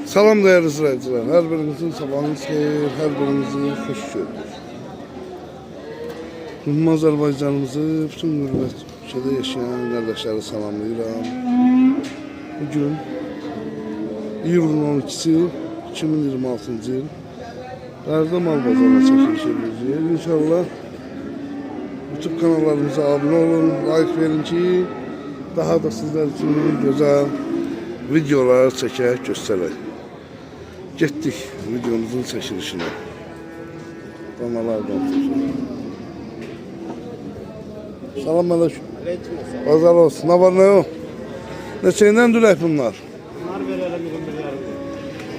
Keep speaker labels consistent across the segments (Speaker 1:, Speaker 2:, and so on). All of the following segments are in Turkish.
Speaker 1: Salam değerli izleyiciler. Her birinizin sabahınız xeyir, her birinizi hoş gördük. Ümumi Azərbaycanımızı, bütün qürbət ölkədə yaşayan qardaşları salamlayıram. Bugün iyulun 12-si 2026-cı il. Qərdə mal bazarına çəkiliş edəcəyik. İnşallah YouTube kanallarımıza abunə olun, like verin ki, daha da sizler için güzel videolar çəkək, göstərək. Getdik videomuzun çəkilişinə. Danalardan çəkilək. Salam aleyküm. Pazar olsun. Ne var ne yok? Neçəyindən dülək bunlar?
Speaker 2: Bunlar verelim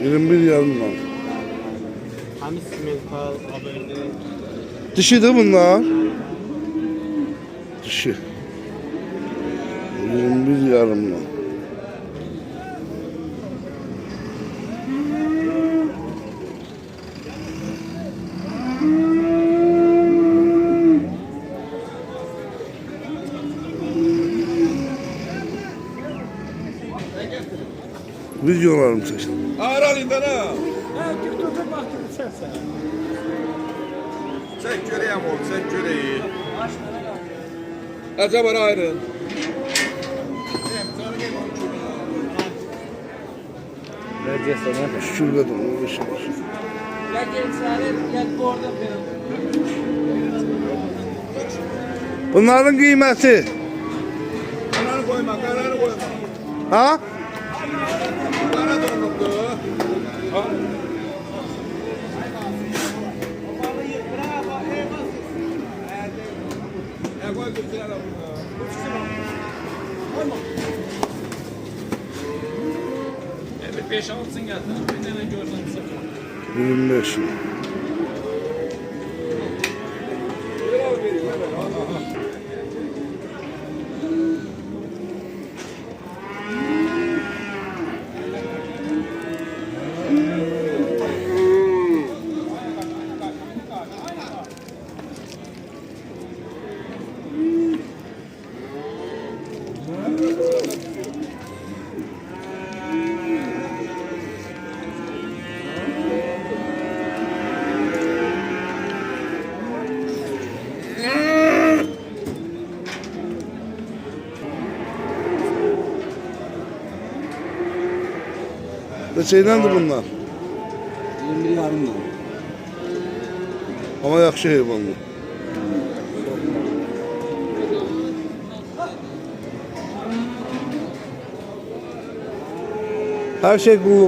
Speaker 2: 21 yarım.
Speaker 1: 21 yarımdan.
Speaker 2: Hamis mental haberli.
Speaker 1: Dişidir bunlar. Dişi. 21 yarımdan. Videolarım çektim.
Speaker 3: Aralıyından ha.
Speaker 2: Ha, TikTok'a baktım sen.
Speaker 3: Çek göreyim oğlum, çek göreyim. Acaba ayrın.
Speaker 2: Vereceğiz sana.
Speaker 1: Şurada da olur.
Speaker 2: Ya gel Salih, gel bu orada benim.
Speaker 1: Bunların kıymeti.
Speaker 3: Kararı koyma, kararı koyma.
Speaker 1: Ha?
Speaker 3: Kara donluklu. Koy götürelim. Evet 5-6'sın geldi. Bir tane gördüm.
Speaker 1: 25. Neçəydəndir bunlar?
Speaker 2: 21 yarım.
Speaker 1: Ama yaxşı heyvanlar. Her şey kulluğun.